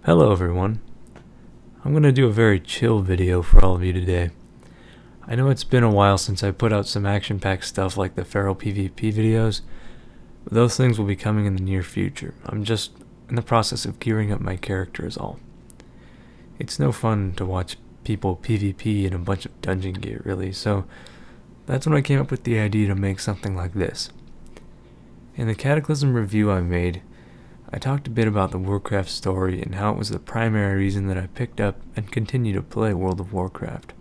Hello everyone. I'm going to do a very chill video for all of you today. I know it's been a while since I put out some action-packed stuff like the Feral PvP videos, but those things will be coming in the near future. I'm just in the process of gearing up my character is all. It's no fun to watch people PvP in a bunch of dungeon gear really, so that's when I came up with the idea to make something like this. In the Cataclysm review I made, I talked a bit about the Warcraft story and how it was the primary reason that I picked up and continue to play World of Warcraft.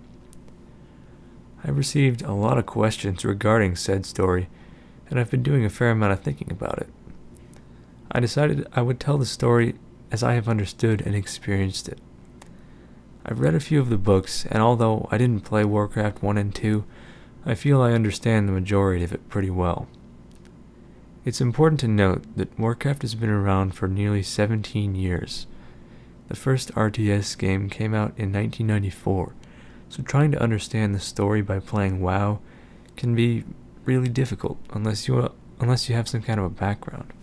I received a lot of questions regarding said story, and I've been doing a fair amount of thinking about it. I decided I would tell the story as I have understood and experienced it. I've read a few of the books, and although I didn't play Warcraft 1 and 2, I feel I understand the majority of it pretty well. It's important to note that Warcraft has been around for nearly 17 years. The first RTS game came out in 1994, so trying to understand the story by playing WoW can be really difficult unless you have some kind of a background.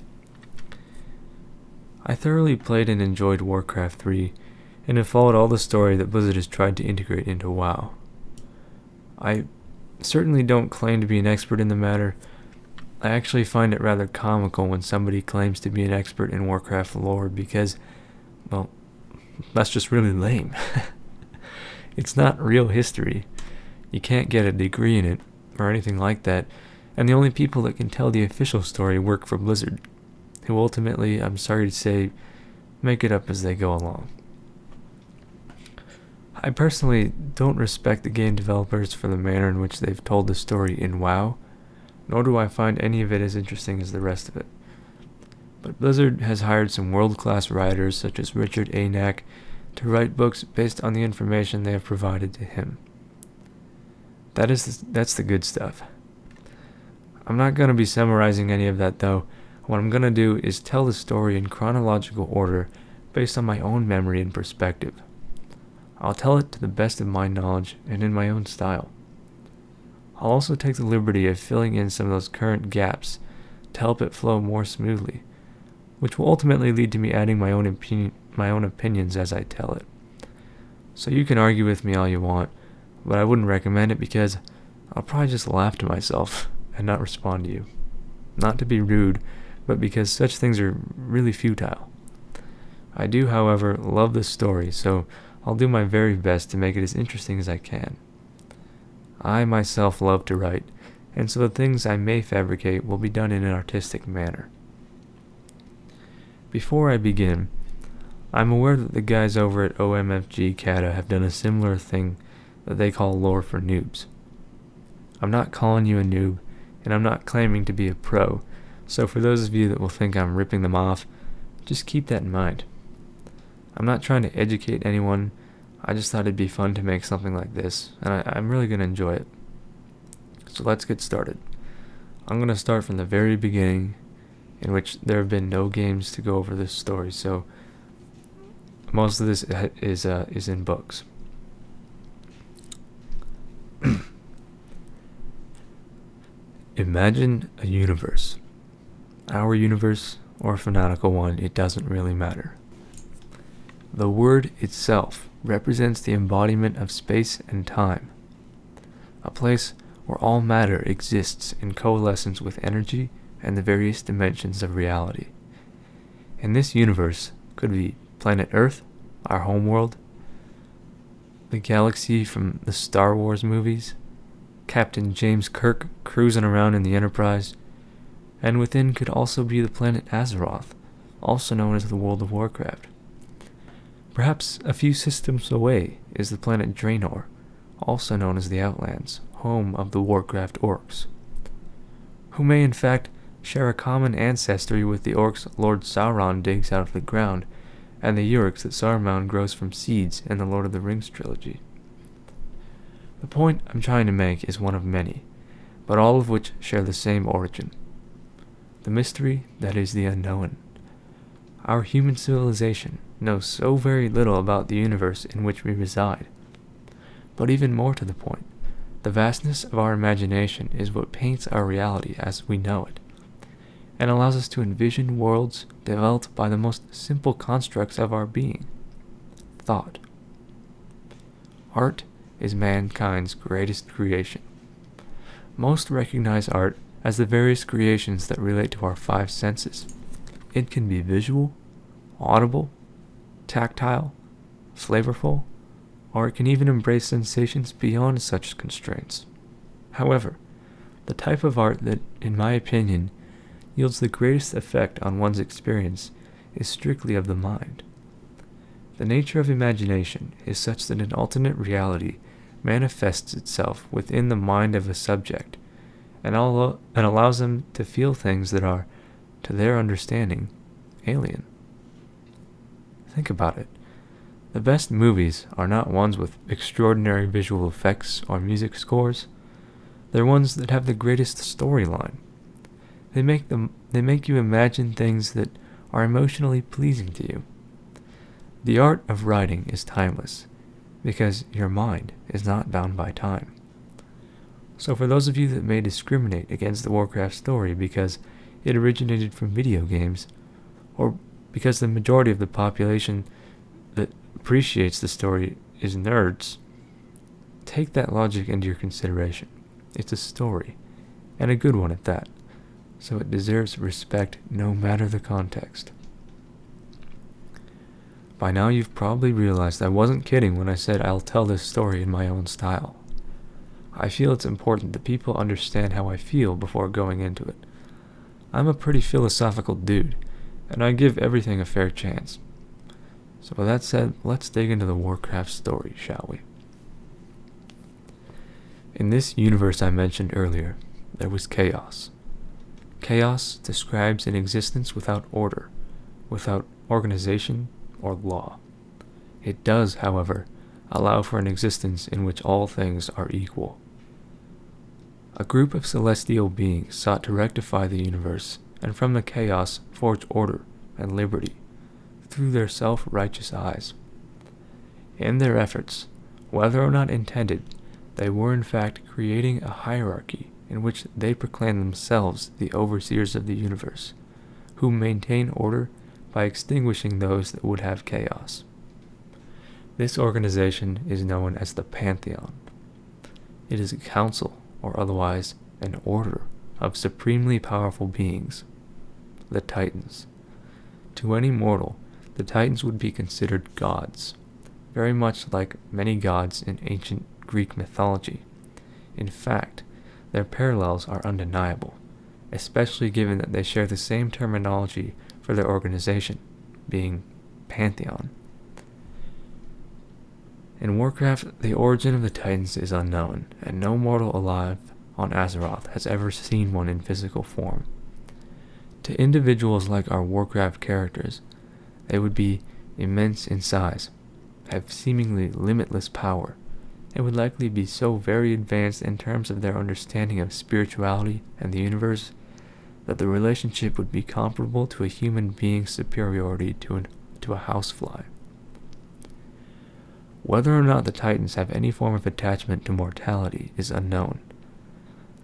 I thoroughly played and enjoyed Warcraft 3, and have followed all the story that Blizzard has tried to integrate into WoW. I certainly don't claim to be an expert in the matter. I actually find it rather comical when somebody claims to be an expert in Warcraft lore because, well, that's just really lame. It's not real history. You can't get a degree in it, or anything like that, and the only people that can tell the official story work for Blizzard, who ultimately, I'm sorry to say, make it up as they go along. I personally don't respect the game developers for the manner in which they've told the story in WoW, nor do I find any of it as interesting as the rest of it. But Blizzard has hired some world-class writers such as Richard Knaak to write books based on the information they have provided to him. That's the good stuff. I'm not going to be summarizing any of that though. What I'm going to do is tell the story in chronological order based on my own memory and perspective. I'll tell it to the best of my knowledge and in my own style. I'll also take the liberty of filling in some of those current gaps to help it flow more smoothly, which will ultimately lead to me adding my own opinions as I tell it. So you can argue with me all you want, but I wouldn't recommend it because I'll probably just laugh to myself and not respond to you. Not to be rude, but because such things are really futile. I do, however, love this story, so I'll do my very best to make it as interesting as I can. I myself love to write, and so the things I may fabricate will be done in an artistic manner. Before I begin, I'm aware that the guys over at OMFG Kata have done a similar thing that they call lore for noobs. I'm not calling you a noob, and I'm not claiming to be a pro, so for those of you that will think I'm ripping them off, just keep that in mind. I'm not trying to educate anyone. I just thought it'd be fun to make something like this, and I'm really going to enjoy it. So let's get started. I'm going to start from the very beginning, in which there have been no games to go over this story, so most of this is in books. Imagine a universe. Our universe, or a fanatical one, it doesn't really matter. The word itself represents the embodiment of space and time, a place where all matter exists in coalescence with energy and the various dimensions of reality. And this universe could be planet Earth, our homeworld, the galaxy from the Star Wars movies, Captain James Kirk cruising around in the Enterprise, and within could also be the planet Azeroth, also known as the World of Warcraft. Perhaps a few systems away is the planet Draenor, also known as the Outlands, home of the Warcraft orcs, who may in fact share a common ancestry with the orcs Lord Sauron digs out of the ground, and the Uruks that Saruman grows from seeds in the Lord of the Rings trilogy. The point I'm trying to make is one of many, but all of which share the same origin. The mystery that is the unknown. Our human civilization knows so very little about the universe in which we reside. But even more to the point, the vastness of our imagination is what paints our reality as we know it. and allows us to envision worlds developed by the most simple constructs of our being: thought. Art is mankind's greatest creation. Most recognize art as the various creations that relate to our five senses. It can be visual, audible, tactile, flavorful, or it can even embrace sensations beyond such constraints. However, the type of art that, in my opinion, yields the greatest effect on one's experience is strictly of the mind. The nature of imagination is such that an alternate reality manifests itself within the mind of a subject and allows them to feel things that are, to their understanding, alien. Think about it. The best movies are not ones with extraordinary visual effects or music scores. They're ones that have the greatest storyline. They make you imagine things that are emotionally pleasing to you. The art of writing is timeless, because your mind is not bound by time. So for those of you that may discriminate against the Warcraft story because it originated from video games, or because the majority of the population that appreciates the story is nerds, take that logic into your consideration. It's a story, and a good one at that, so it deserves respect no matter the context. By now you've probably realized I wasn't kidding when I said I'll tell this story in my own style. I feel it's important that people understand how I feel before going into it. I'm a pretty philosophical dude, and I give everything a fair chance. So with that said, let's dig into the Warcraft story, shall we? In this universe I mentioned earlier, there was chaos. Chaos describes an existence without order, without organization or law. It does, however, allow for an existence in which all things are equal. A group of celestial beings sought to rectify the universe, and from the chaos forge order and liberty through their self-righteous eyes. In their efforts, whether or not intended, they were in fact creating a hierarchy in which they proclaim themselves the overseers of the universe, who maintain order by extinguishing those that would have chaos. This organization is known as the Pantheon. It is a council, or otherwise an order, of supremely powerful beings, the Titans. To any mortal, the Titans would be considered gods, very much like many gods in ancient Greek mythology. In fact, their parallels are undeniable, especially given that they share the same terminology for their organization, being Pantheon. In Warcraft, the origin of the Titans is unknown, and no mortal alive on Azeroth has ever seen one in physical form. To individuals like our Warcraft characters, they would be immense in size, have seemingly limitless power, and would likely be so very advanced in terms of their understanding of spirituality and the universe that the relationship would be comparable to a human being's superiority to a housefly. Whether or not the Titans have any form of attachment to mortality is unknown.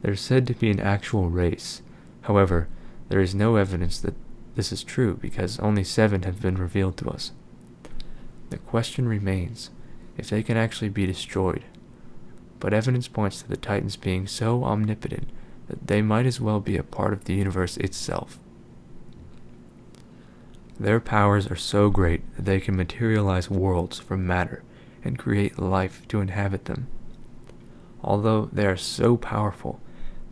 They're said to be an actual race. However, there is no evidence that this is true because only 7 have been revealed to us. The question remains if they can actually be destroyed, but evidence points to the Titans being so omnipotent that they might as well be a part of the universe itself. Their powers are so great that they can materialize worlds from matter and create life to inhabit them. Although they are so powerful,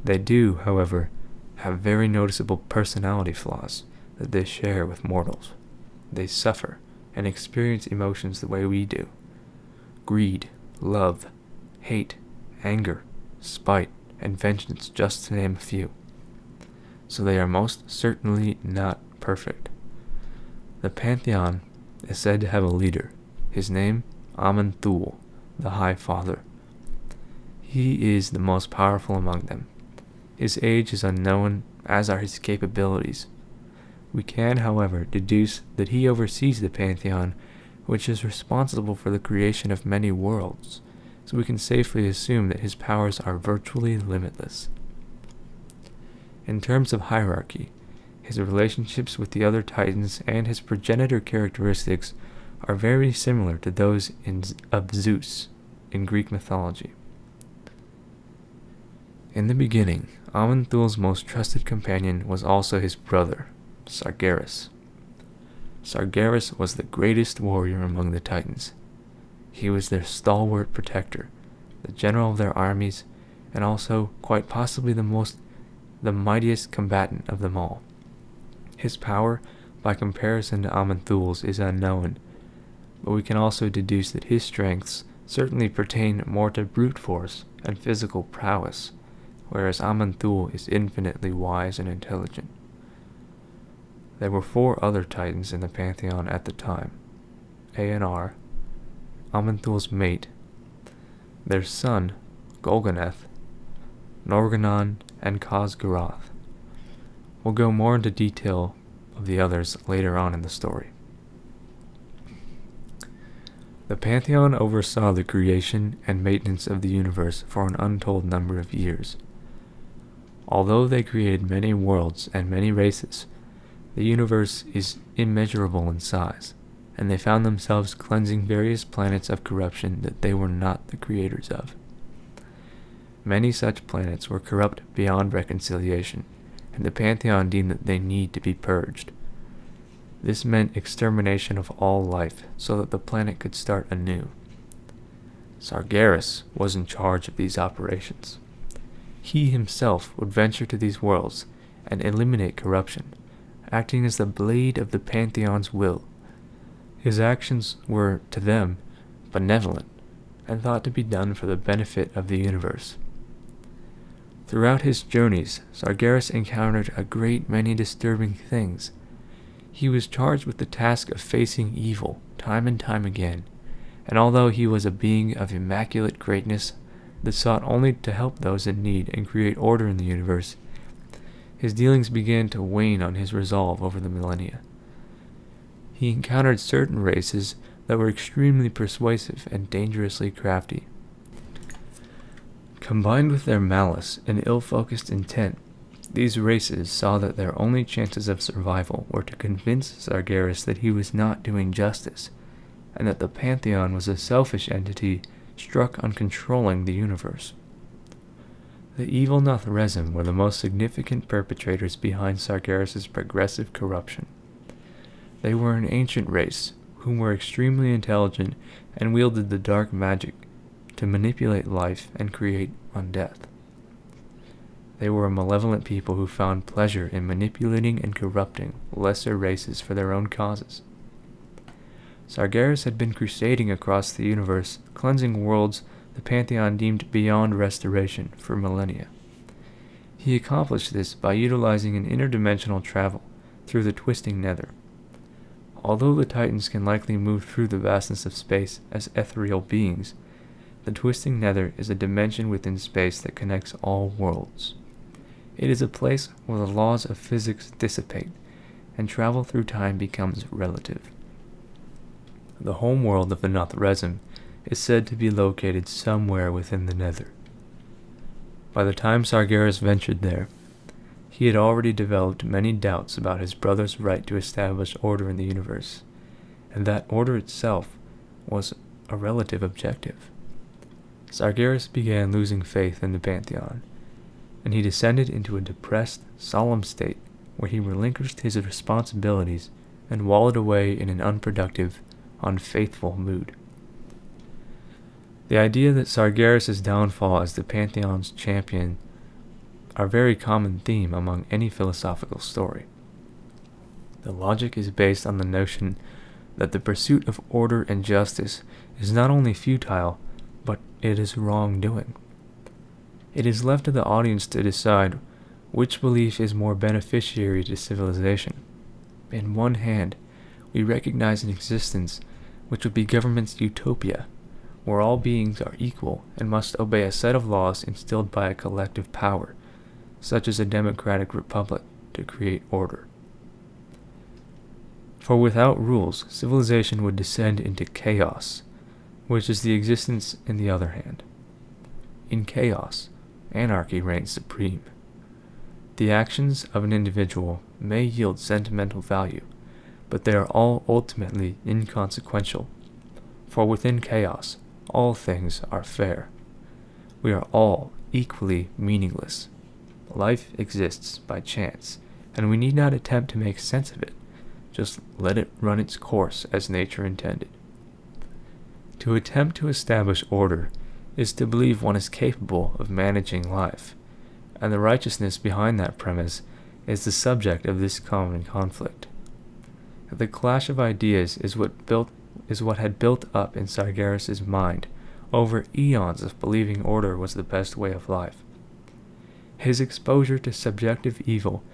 they do, however, have very noticeable personality flaws that they share with mortals. They suffer and experience emotions the way we do. Greed, love, hate, anger, spite, and vengeance, just to name a few. So they are most certainly not perfect. The Pantheon is said to have a leader, his name aman'thul, the High Father. He is the most powerful among them. His age is unknown, as are his capabilities. We can, however, deduce that he oversees the Pantheon, which is responsible for the creation of many worlds, so we can safely assume that his powers are virtually limitless. In terms of hierarchy, his relationships with the other Titans, and his progenitor characteristics are very similar to those of Zeus in Greek mythology. In the beginning, Aman'thul's most trusted companion was also his brother, Sargeras. Sargeras was the greatest warrior among the Titans. He was their stalwart protector, the general of their armies, and also, quite possibly, the mightiest combatant of them all. His power, by comparison to Aman'thul's, is unknown, but we can also deduce that his strengths certainly pertain more to brute force and physical prowess, whereas Aman'thul is infinitely wise and intelligent. There were 4 other Titans in the pantheon at the time: Anr, Aman'thul's mate, their son, Golganeth, Norgannon, and Khaz'garath. We'll go more into detail of the others later on in the story. The pantheon oversaw the creation and maintenance of the universe for an untold number of years. Although they created many worlds and many races, the universe is immeasurable in size, and they found themselves cleansing various planets of corruption that they were not the creators of. Many such planets were corrupt beyond reconciliation, and the pantheon deemed that they need to be purged. This meant extermination of all life so that the planet could start anew. Sargeras was in charge of these operations. He himself would venture to these worlds and eliminate corruption, acting as the blade of the pantheon's will. His actions were, to them, benevolent, and thought to be done for the benefit of the universe. Throughout his journeys, Sargeras encountered a great many disturbing things. He was charged with the task of facing evil time and time again, and although he was a being of immaculate greatness that sought only to help those in need and create order in the universe, his dealings began to wane on his resolve over the millennia. He encountered certain races that were extremely persuasive and dangerously crafty. Combined with their malice and ill-focused intent, these races saw that their only chances of survival were to convince Sargeras that he was not doing justice, and that the pantheon was a selfish entity struck on controlling the universe. The evil Nathrezim were the most significant perpetrators behind Sargeras' progressive corruption. They were an ancient race, whom were extremely intelligent and wielded the dark magic to manipulate life and create undeath. They were a malevolent people who found pleasure in manipulating and corrupting lesser races for their own causes. Sargeras had been crusading across the universe, cleansing worlds the pantheon deemed beyond restoration for millennia. He accomplished this by utilizing an interdimensional travel through the twisting nether. Although the Titans can likely move through the vastness of space as ethereal beings, the twisting nether is a dimension within space that connects all worlds. It is a place where the laws of physics dissipate, and travel through time becomes relative. The home world of the Nathrezim is said to be located somewhere within the nether. By the time Sargeras ventured there, he had already developed many doubts about his brother's right to establish order in the universe, and that order itself was a relative objective. Sargeras began losing faith in the pantheon, and he descended into a depressed, solemn state where he relinquished his responsibilities and wallowed away in an unproductive, unfaithful mood. The idea that Sargeras' downfall as the pantheon's champion are a very common theme among any philosophical story. The logic is based on the notion that the pursuit of order and justice is not only futile, but it is wrongdoing. It is left to the audience to decide which belief is more beneficiary to civilization. In one hand, we recognize an existence which would be government's utopia, where all beings are equal and must obey a set of laws instilled by a collective power, such as a democratic republic, to create order. For without rules, civilization would descend into chaos, which is the existence in the other hand. In chaos, anarchy reigns supreme. The actions of an individual may yield sentimental value, but they are all ultimately inconsequential, for within chaos, all things are fair. We are all equally meaningless. Life exists by chance, and we need not attempt to make sense of it. Just let it run its course as nature intended. To attempt to establish order is to believe one is capable of managing life, and the righteousness behind that premise is the subject of this common conflict. The clash of ideas is what had built up in Sargeras's mind over eons of believing order was the best way of life. His exposure to subjective evil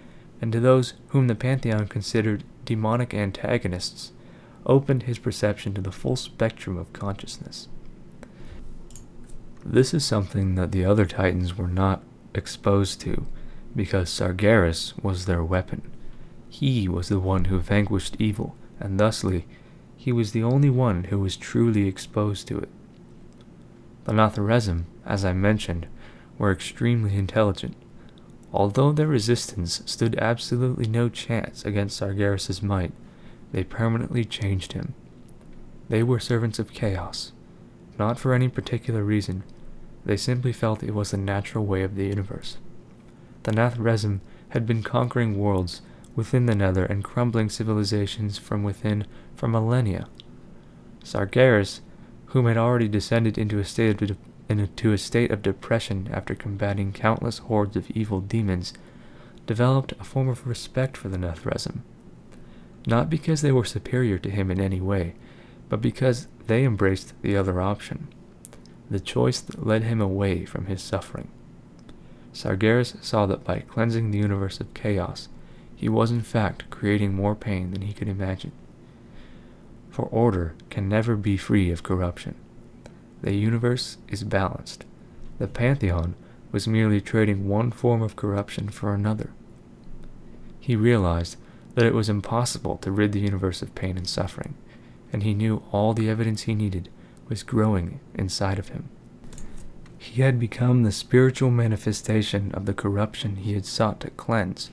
and to those whom the Pantheon considered demonic antagonists opened his perception to the full spectrum of consciousness. This is something that the other Titans were not exposed to, because Sargeras was their weapon. He was the one who vanquished evil, and thusly, he was the only one who was truly exposed to it. The Natharesm, as I mentioned, were extremely intelligent. Although their resistance stood absolutely no chance against Sargeras's might, they permanently changed him. They were servants of chaos, not for any particular reason. They simply felt it was the natural way of the universe. The Natharesm had been conquering worlds within the Nether and crumbling civilizations from within for millennia. Sargeras, whom had already descended into a state of depression after combating countless hordes of evil demons, developed a form of respect for the Natharesm, not because they were superior to him in any way, but because they embraced the other option, the choice that led him away from his suffering. Sargeras saw that by cleansing the universe of chaos, he was in fact creating more pain than he could imagine. For order can never be free of corruption. The universe is balanced. The Pantheon was merely trading one form of corruption for another. He realized that it was impossible to rid the universe of pain and suffering, and he knew all the evidence he needed was growing inside of him. He had become the spiritual manifestation of the corruption he had sought to cleanse.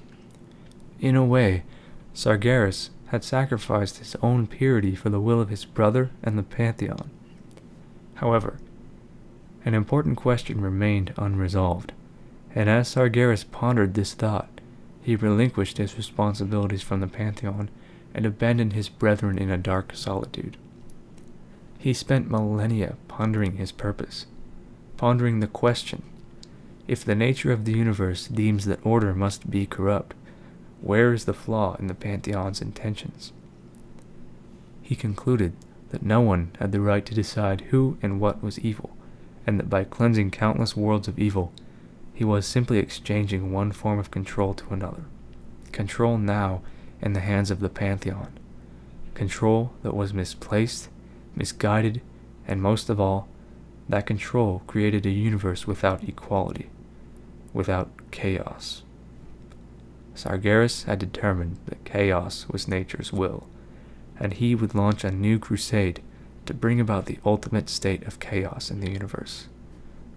In a way, Sargeras had sacrificed his own purity for the will of his brother and the Pantheon. However, an important question remained unresolved, and as Sargeras pondered this thought, he relinquished his responsibilities from the Pantheon and abandoned his brethren in a dark solitude. He spent millennia pondering his purpose, pondering the question, if the nature of the universe deems that order must be corrupt, where is the flaw in the Pantheon's intentions? He concluded that no one had the right to decide who and what was evil, and that by cleansing countless worlds of evil, he was simply exchanging one form of control to another. Control now in the hands of the Pantheon. Control that was misplaced, misguided, and most of all, that control created a universe without equality, without chaos. Sargeras had determined that chaos was nature's will, and he would launch a new crusade to bring about the ultimate state of chaos in the universe,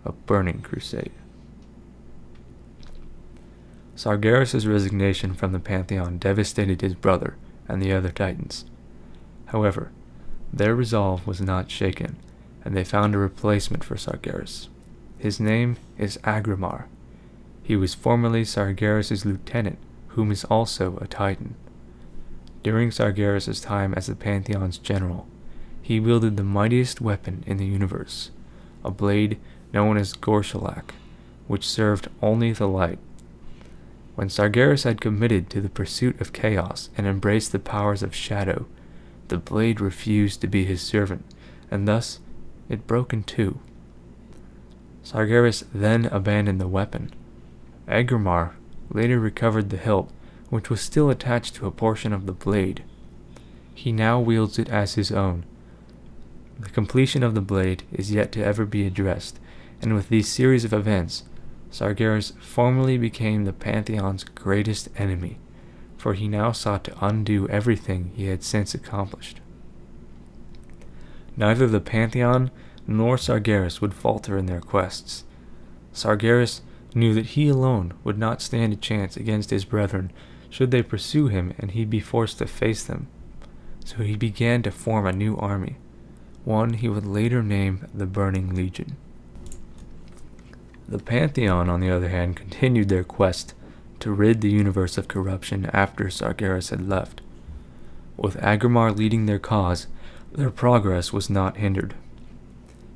a burning crusade. Sargeras' resignation from the Pantheon devastated his brother and the other Titans. However, their resolve was not shaken, and they found a replacement for Sargeras. His name is Agrimar. He was formerly Sargeras' lieutenant, whom is also a Titan. During Sargeras' time as the Pantheon's general, he wielded the mightiest weapon in the universe, a blade known as Gorshalak, which served only the light. When Sargeras had committed to the pursuit of chaos and embraced the powers of shadow, the blade refused to be his servant, and thus it broke in two. Sargeras then abandoned the weapon. Agrimar later recovered the hilt, which was still attached to a portion of the blade. He now wields it as his own. The completion of the blade is yet to ever be addressed, and with these series of events, Sargeras formally became the Pantheon's greatest enemy, for he now sought to undo everything he had since accomplished. Neither the Pantheon nor Sargeras would falter in their quests. Sargeras knew that he alone would not stand a chance against his brethren should they pursue him and he be forced to face them. So he began to form a new army, one he would later name the Burning Legion. The Pantheon, on the other hand, continued their quest to rid the universe of corruption after Sargeras had left. With Agrimar leading their cause, their progress was not hindered.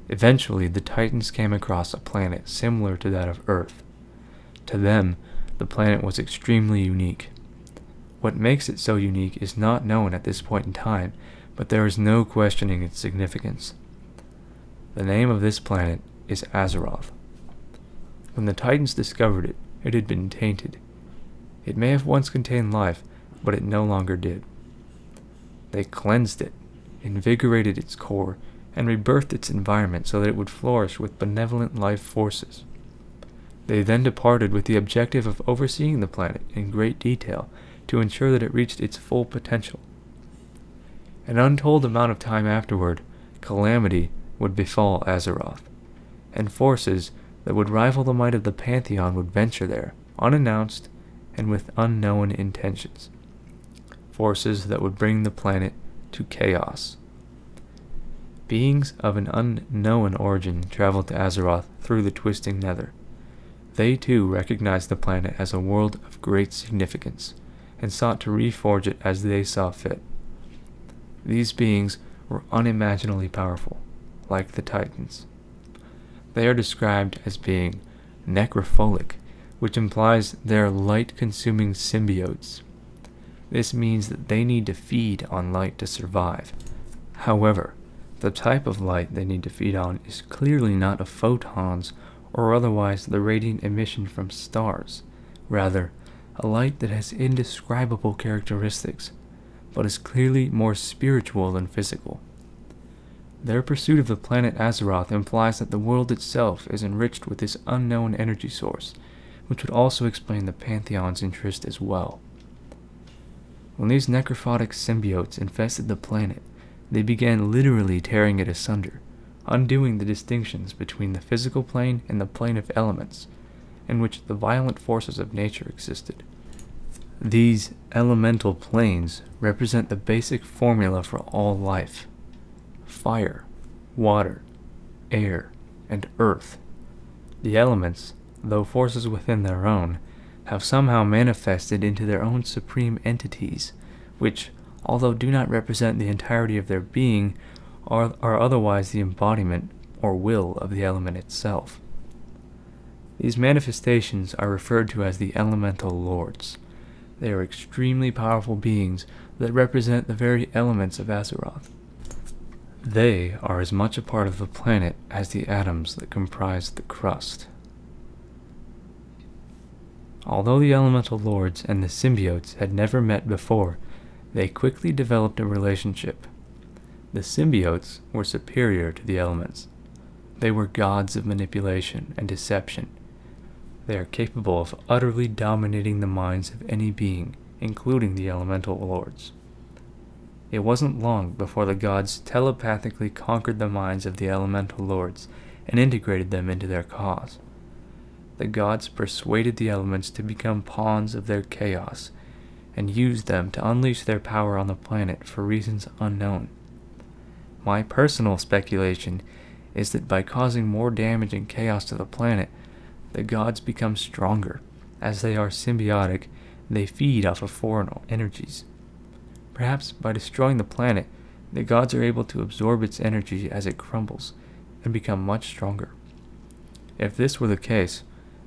Eventually, the Titans came across a planet similar to that of Earth. To them, the planet was extremely unique. What makes it so unique is not known at this point in time, but there is no questioning its significance. The name of this planet is Azeroth. When the Titans discovered it, it had been tainted. It may have once contained life, but it no longer did. They cleansed it, invigorated its core, and rebirthed its environment so that it would flourish with benevolent life forces. They then departed with the objective of overseeing the planet in great detail to ensure that it reached its full potential. An untold amount of time afterward, calamity would befall Azeroth, and forces that would rival the might of the Pantheon would venture there, unannounced and with unknown intentions. Forces that would bring the planet to chaos. Beings of an unknown origin traveled to Azeroth through the twisting nether. They too recognized the planet as a world of great significance, and sought to reforge it as they saw fit. These beings were unimaginably powerful, like the Titans. They are described as being necrophilic, which implies they are light-consuming symbiotes. This means that they need to feed on light to survive. However, the type of light they need to feed on is clearly not of photons or otherwise the radiant emission from stars. Rather, a light that has indescribable characteristics, but is clearly more spiritual than physical. Their pursuit of the planet Azeroth implies that the world itself is enriched with this unknown energy source, which would also explain the Pantheon's interest as well. When these necrophotic symbiotes infested the planet, they began literally tearing it asunder, undoing the distinctions between the physical plane and the plane of elements, in which the violent forces of nature existed. These elemental planes represent the basic formula for all life: fire, water, air, and earth. The elements, though forces within their own, have somehow manifested into their own supreme entities, which, although do not represent the entirety of their being, are otherwise the embodiment or will of the element itself. These manifestations are referred to as the elemental lords. They are extremely powerful beings that represent the very elements of Azeroth. They are as much a part of the planet as the atoms that comprise the crust. Although the elemental lords and the symbiotes had never met before, they quickly developed a relationship. The symbiotes were superior to the elements. They were gods of manipulation and deception. They are capable of utterly dominating the minds of any being, including the elemental lords. It wasn't long before the gods telepathically conquered the minds of the elemental lords and integrated them into their cause. The gods persuaded the elements to become pawns of their chaos, and used them to unleash their power on the planet for reasons unknown. My personal speculation is that by causing more damage and chaos to the planet, the gods become stronger. As they are symbiotic, they feed off of foreign energies. Perhaps by destroying the planet, the gods are able to absorb its energy as it crumbles, and become much stronger. If this were the case,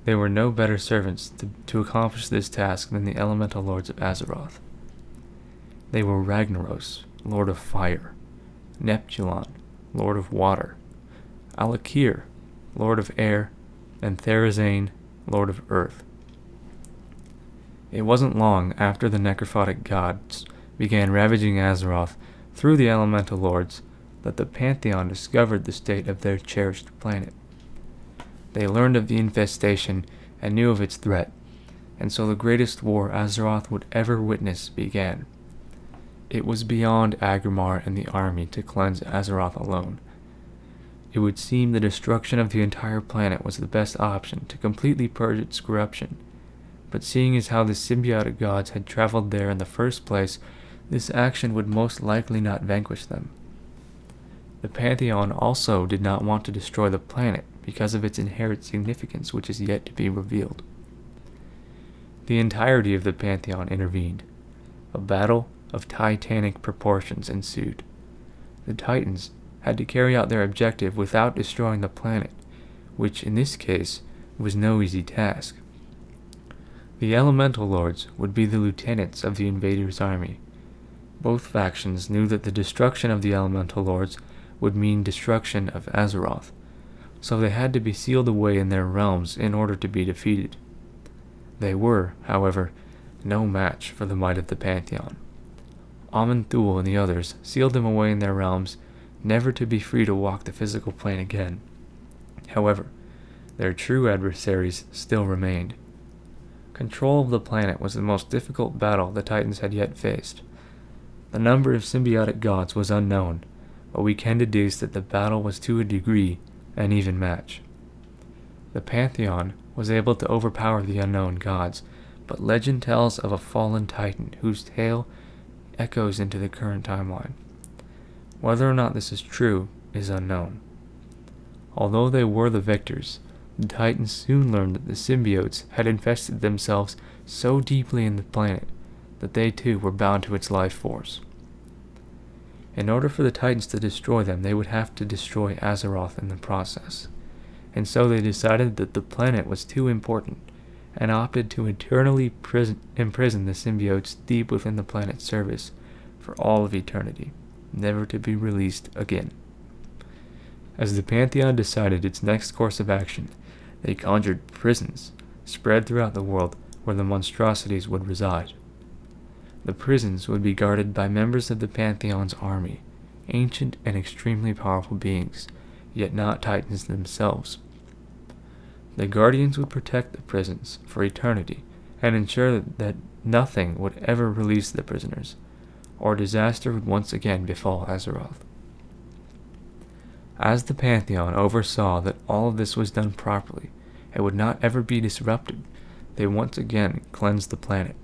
they were no better servants to accomplish this task than the elemental lords of Azeroth. They were Ragnaros, lord of fire; Neptulon, lord of water; Alakir, lord of air; and Therazane, lord of earth. It wasn't long after the necrophotic gods began ravaging Azeroth through the elemental lords that the Pantheon discovered the state of their cherished planet. They learned of the infestation and knew of its threat, and so the greatest war Azeroth would ever witness began. It was beyond Agrimar and the army to cleanse Azeroth alone. it would seem the destruction of the entire planet was the best option to completely purge its corruption. But seeing as how the symbiotic gods had traveled there in the first place, this action would most likely not vanquish them. The Pantheon also did not want to destroy the planet because of its inherent significance, which is yet to be revealed. The entirety of the Pantheon intervened. A battle of titanic proportions ensued. The Titans had to carry out their objective without destroying the planet, which in this case was no easy task. The Elemental Lords would be the lieutenants of the invaders' army. Both factions knew that the destruction of the Elemental Lords would mean destruction of Azeroth, so they had to be sealed away in their realms in order to be defeated. They were, however, no match for the might of the Pantheon. Aman'thul and the others sealed them away in their realms, never to be free to walk the physical plane again. However, their true adversaries still remained. Control of the planet was the most difficult battle the Titans had yet faced. The number of symbiotic gods was unknown, but we can deduce that the battle was to a degree an even match. The Pantheon was able to overpower the unknown gods, but legend tells of a fallen Titan whose tale echoes into the current timeline. Whether or not this is true is unknown. Although they were the victors, the Titans soon learned that the symbiotes had infested themselves so deeply in the planet that they too were bound to its life force. In order for the Titans to destroy them, they would have to destroy Azeroth in the process, and so they decided that the planet was too important, and opted to eternally imprison the symbiotes deep within the planet's surface for all of eternity, never to be released again. As the Pantheon decided its next course of action, they conjured prisons spread throughout the world where the monstrosities would reside. The prisons would be guarded by members of the Pantheon's army, ancient and extremely powerful beings, yet not Titans themselves. The Guardians would protect the prisons for eternity and ensure that nothing would ever release the prisoners, or disaster would once again befall Azeroth. As the Pantheon oversaw that all of this was done properly and would not ever be disrupted, they once again cleansed the planet.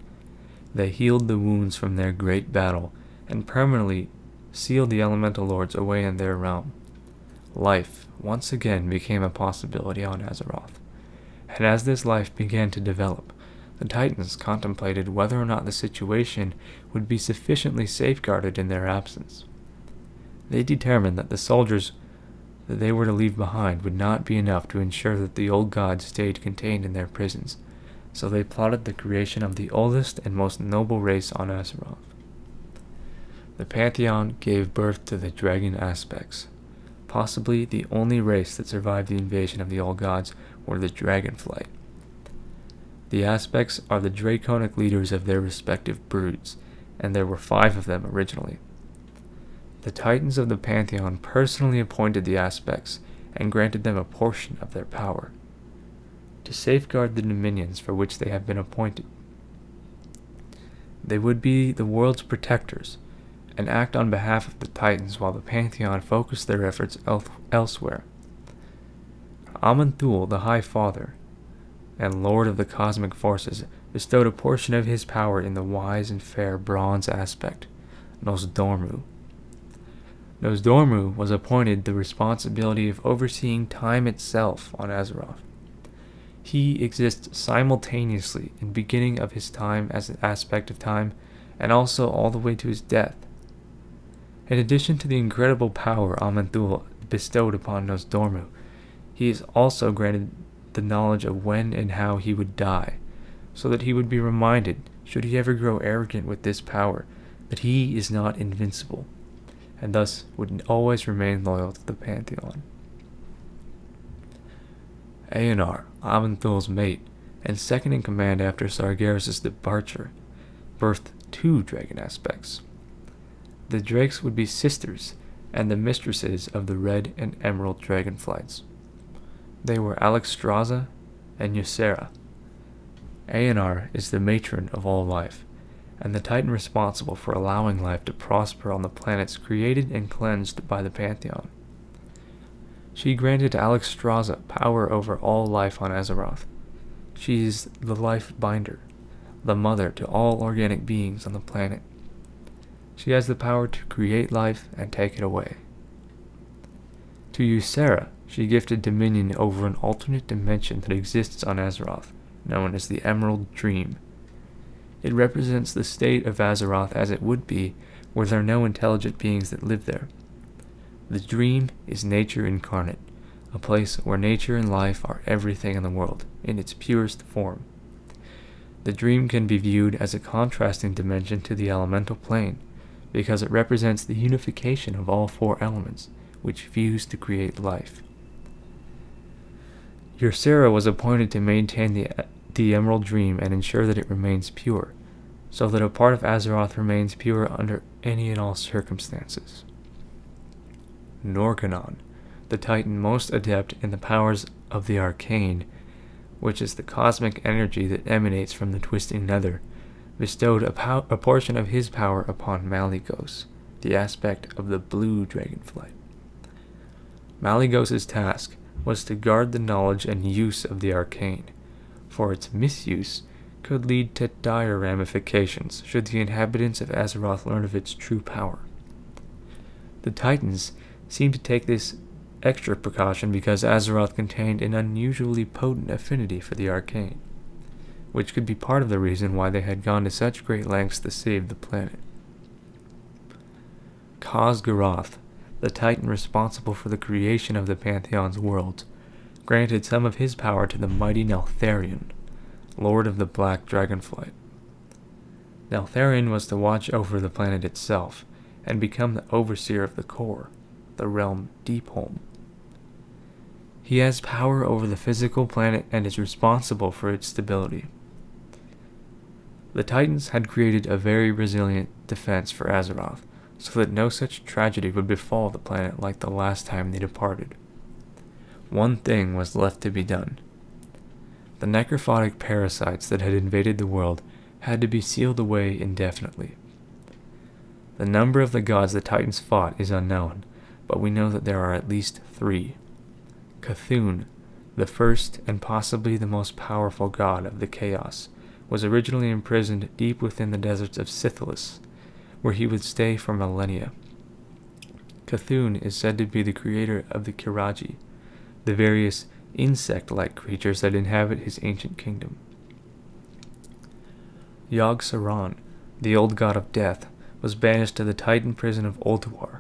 They healed the wounds from their great battle and permanently sealed the Elemental Lords away in their realm. Life once again became a possibility on Azeroth, and as this life began to develop, the Titans contemplated whether or not the situation would be sufficiently safeguarded in their absence. They determined that the soldiers that they were to leave behind would not be enough to ensure that the old gods stayed contained in their prisons, so they plotted the creation of the oldest and most noble race on Azeroth. The Pantheon gave birth to the Dragon Aspects. Possibly the only race that survived the invasion of the old gods were the Dragonflight. The Aspects are the draconic leaders of their respective broods, and there were 5 of them originally. The Titans of the Pantheon personally appointed the Aspects and granted them a portion of their power, to safeguard the dominions for which they have been appointed. They would be the world's protectors, and act on behalf of the Titans while the Pantheon focused their efforts elsewhere. Aman'thul, the High Father, and Lord of the Cosmic Forces, bestowed a portion of his power in the wise and fair Bronze Aspect, Nosdormu. Nosdormu was appointed the responsibility of overseeing time itself on Azeroth. He exists simultaneously in beginning of his time as an aspect of time, and also all the way to his death. In addition to the incredible power Aman'thul bestowed upon Nosdormu, he is also granted the knowledge of when and how he would die, so that he would be reminded, should he ever grow arrogant with this power, that he is not invincible, and thus would always remain loyal to the Pantheon. Aenar, Aman'thul's mate, and second in command after Sargeras' departure, birthed 2 dragon aspects. The drakes would be sisters and the mistresses of the red and emerald dragonflights. They were Alexstrasza and Ysera. Aenar is the matron of all life, and the titan responsible for allowing life to prosper on the planets created and cleansed by the Pantheon. She granted Alexstrasza power over all life on Azeroth. She is the life binder, the mother to all organic beings on the planet. She has the power to create life and take it away. To Ysera, she gifted dominion over an alternate dimension that exists on Azeroth, known as the Emerald Dream. It represents the state of Azeroth as it would be were there no intelligent beings that live there. The dream is nature incarnate, a place where nature and life are everything in the world, in its purest form. The dream can be viewed as a contrasting dimension to the elemental plane, because it represents the unification of all four elements, which fuse to create life. Ysera was appointed to maintain the Emerald Dream and ensure that it remains pure, so that a part of Azeroth remains pure under any and all circumstances. Norgannon, the Titan most adept in the powers of the Arcane, which is the cosmic energy that emanates from the twisting nether, bestowed a portion of his power upon Malygos, the aspect of the blue dragonflight. Malygos' task was to guard the knowledge and use of the arcane, for its misuse could lead to dire ramifications should the inhabitants of Azeroth learn of its true power. The Titans seemed to take this extra precaution because Azeroth contained an unusually potent affinity for the arcane, which could be part of the reason why they had gone to such great lengths to save the planet. Khaz'garath, the Titan responsible for the creation of the Pantheon's worlds, granted some of his power to the mighty Neltharion, Lord of the Black Dragonflight. Neltharion was to watch over the planet itself, and become the overseer of the core, the realm Deepholm. He has power over the physical planet and is responsible for its stability. The Titans had created a very resilient defense for Azeroth, so that no such tragedy would befall the planet like the last time they departed. One thing was left to be done. The necrophotic parasites that had invaded the world had to be sealed away indefinitely. The number of the gods the Titans fought is unknown, but we know that there are at least 3. Cthulhu, the first and possibly the most powerful god of the Chaos, was originally imprisoned deep within the deserts of Scytholis, where he would stay for millennia. Cthulhu is said to be the creator of the Kiraji, the various insect-like creatures that inhabit his ancient kingdom. Yogg-Saron, the old god of death, was banished to the Titan prison of Ulduar,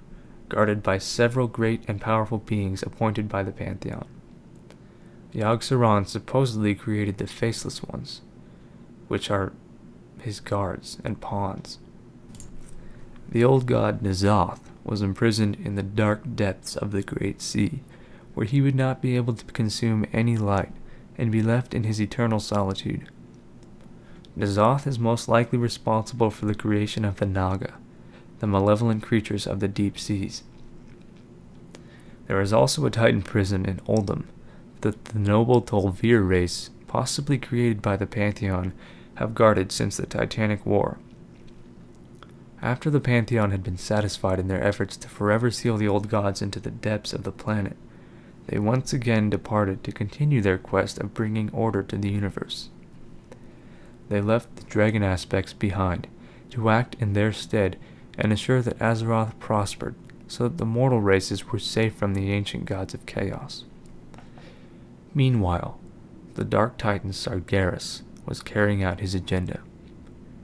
guarded by several great and powerful beings appointed by the Pantheon. Yogg-Saron supposedly created the Faceless Ones, which are his guards and pawns. The old god N'Zoth was imprisoned in the dark depths of the Great Sea, where he would not be able to consume any light and be left in his eternal solitude. N'Zoth is most likely responsible for the creation of the Naga, the malevolent creatures of the deep seas. There is also a Titan prison in Oldham that the noble Tol'vir race, possibly created by the Pantheon, have guarded since the Titanic War. After the Pantheon had been satisfied in their efforts to forever seal the old gods into the depths of the planet, they once again departed to continue their quest of bringing order to the universe. They left the dragon aspects behind to act in their stead and assure that Azeroth prospered so that the mortal races were safe from the ancient gods of chaos. Meanwhile, the Dark Titan Sargeras was carrying out his agenda.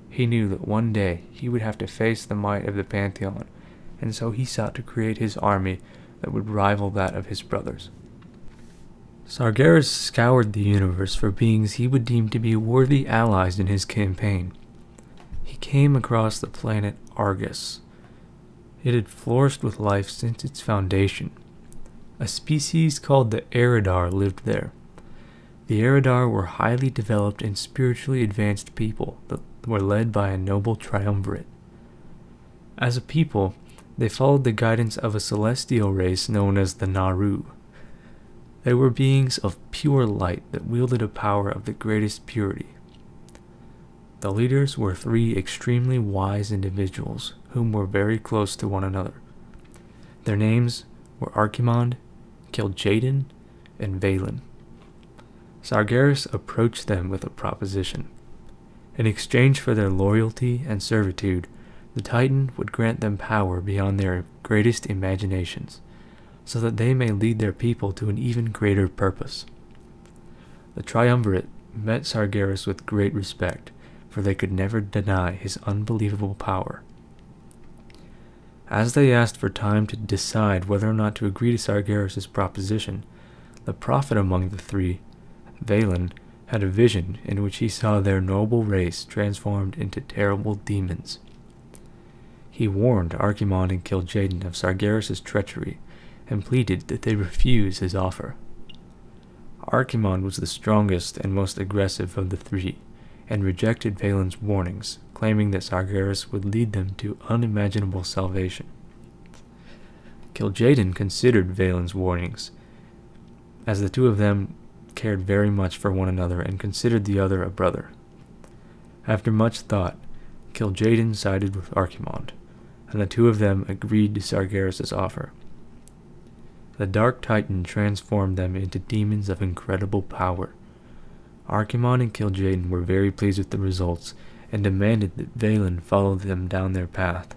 He knew that one day he would have to face the might of the Pantheon, and so he sought to create his army that would rival that of his brothers. Sargeras scoured the universe for beings he would deem to be worthy allies in his campaign. He came across the planet Argus. It had flourished with life since its foundation. A species called the Eridar lived there. The Eridar were highly developed and spiritually advanced people that were led by a noble triumvirate. As a people, they followed the guidance of a celestial race known as the Naru. They were beings of pure light that wielded a power of the greatest purity. The leaders were 3 extremely wise individuals whom were very close to one another. Their names were Archimond, Kil'jaeden, and Valen. Sargeras approached them with a proposition. In exchange for their loyalty and servitude, the Titan would grant them power beyond their greatest imaginations, so that they may lead their people to an even greater purpose. The Triumvirate met Sargeras with great respect, for they could never deny his unbelievable power. As they asked for time to decide whether or not to agree to Sargeras' proposition, the prophet among the three, Valen, had a vision in which he saw their noble race transformed into terrible demons. He warned Archimonde and Kil'jaeden of Sargeras' treachery, and pleaded that they refuse his offer. Archimonde was the strongest and most aggressive of the three, and rejected Valen's warnings, claiming that Sargeras would lead them to unimaginable salvation. Kil'jaeden considered Valen's warnings, as the two of them cared very much for one another and considered the other a brother. After much thought, Kil'jaeden sided with Archimonde, and the two of them agreed to Sargeras' offer. The Dark Titan transformed them into demons of incredible power. Archimonde and Kil'jaeden were very pleased with the results, and demanded that Valen follow them down their path.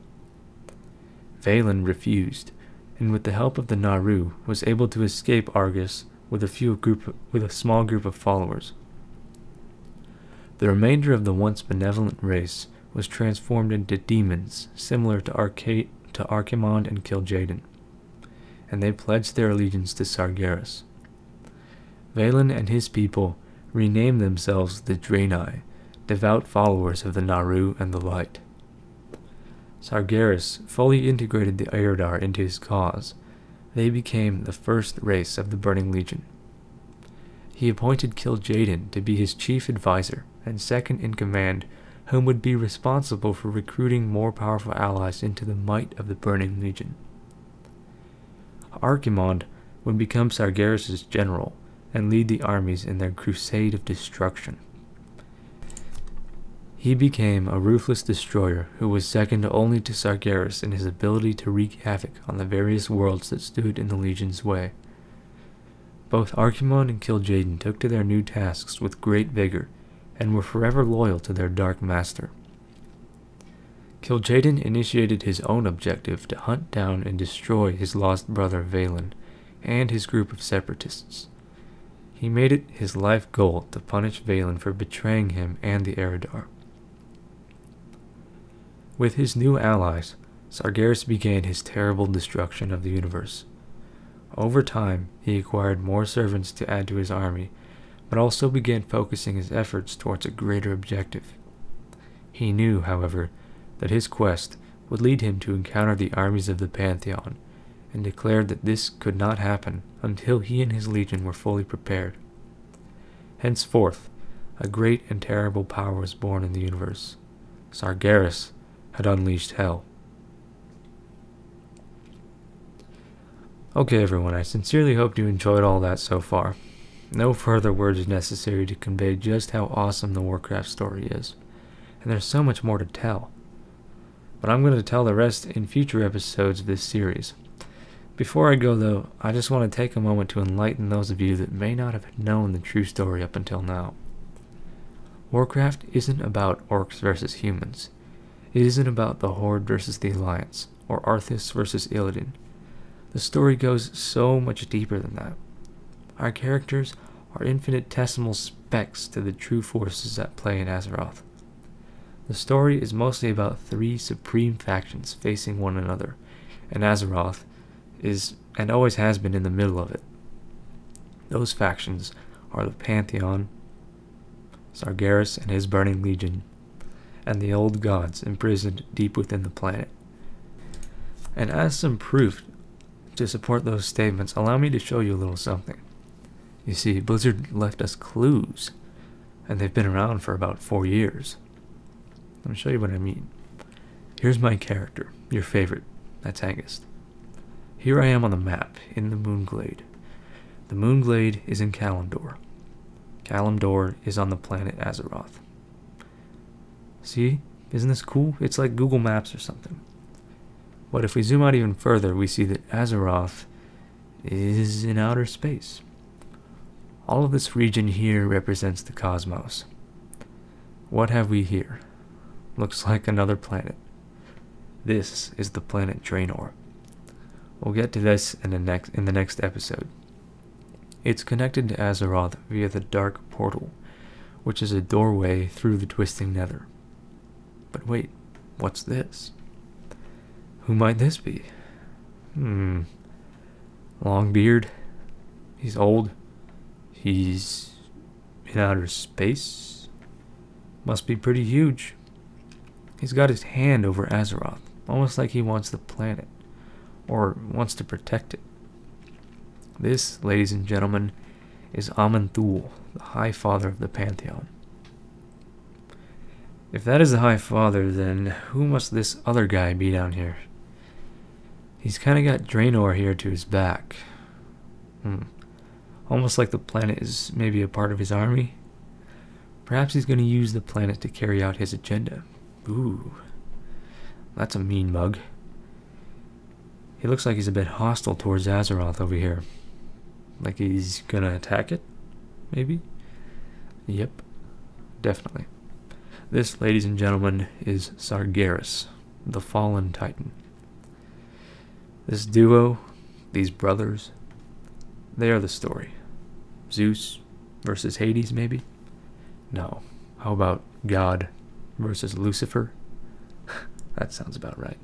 Valen refused, and with the help of the Naru, was able to escape Argus with a small group of followers. The remainder of the once benevolent race was transformed into demons, similar to Archimonde and Kil'jaeden, and they pledged their allegiance to Sargeras. Valen and his people renamed themselves the Draenei, devout followers of the Naru and the Light. Sargeras fully integrated the Eredar into his cause. They became the first race of the Burning Legion. He appointed Kil'jaeden to be his chief advisor and second in command, whom would be responsible for recruiting more powerful allies into the might of the Burning Legion. Archimonde would become Sargeras' general and lead the armies in their crusade of destruction. He became a ruthless destroyer who was second only to Sargeras in his ability to wreak havoc on the various worlds that stood in the Legion's way. Both Archimonde and Kil'jaeden took to their new tasks with great vigor, and were forever loyal to their Dark Master. Kil'jaeden initiated his own objective to hunt down and destroy his lost brother Valen and his group of separatists. He made it his life goal to punish Valen for betraying him and the Eredar. With his new allies, Sargeras began his terrible destruction of the universe. Over time, he acquired more servants to add to his army, but also began focusing his efforts towards a greater objective. He knew, however, that his quest would lead him to encounter the armies of the Pantheon, and declared that this could not happen until he and his legion were fully prepared. Henceforth, a great and terrible power was born in the universe. Sargeras had unleashed hell. Okay everyone, I sincerely hope you enjoyed all that so far. No further words are necessary to convey just how awesome the Warcraft story is, and there's so much more to tell. But I'm going to tell the rest in future episodes of this series. Before I go though, I just want to take a moment to enlighten those of you that may not have known the true story up until now. Warcraft isn't about orcs versus humans. It isn't about the Horde versus the Alliance, or Arthas versus Illidan. The story goes so much deeper than that. Our characters are infinitesimal specks to the true forces at play in Azeroth. The story is mostly about three supreme factions facing one another, and Azeroth is, and always has been, in the middle of it. Those factions are the Pantheon, Sargeras and his Burning Legion, and the old gods imprisoned deep within the planet. And as some proof to support those statements, allow me to show you a little something. You see, Blizzard left us clues, and they've been around for about 4 years. Let me show you what I mean. Here's my character, your favorite, that's Angus. Here I am on the map, in the Moonglade. The Moonglade is in Kalimdor. Kalimdor is on the planet Azeroth. See? Isn't this cool? It's like Google Maps or something. But if we zoom out even further, we see that Azeroth is in outer space. All of this region here represents the cosmos. What have we here? Looks like another planet. This is the planet Draenor. We'll get to this in the next episode. It's connected to Azeroth via the Dark Portal, which is a doorway through the twisting nether. But wait, what's this? Who might this be? Long beard. He's old. He's in outer space. Must be pretty huge. He's got his hand over Azeroth, almost like he wants the planet, or wants to protect it. This, ladies and gentlemen, is Aman'thul, the High Father of the Pantheon. If that is the High Father, then who must this other guy be down here? He's kind of got Draenor here to his back. Almost like the planet is maybe a part of his army. Perhaps he's going to use the planet to carry out his agenda. Ooh, that's a mean mug. He looks like he's a bit hostile towards Azeroth over here. Like he's gonna attack it, maybe? Yep, definitely. This, ladies and gentlemen, is Sargeras, the fallen titan. This duo, these brothers, they are the story. Zeus versus Hades, maybe? No. How about God versus Lucifer? That sounds about right.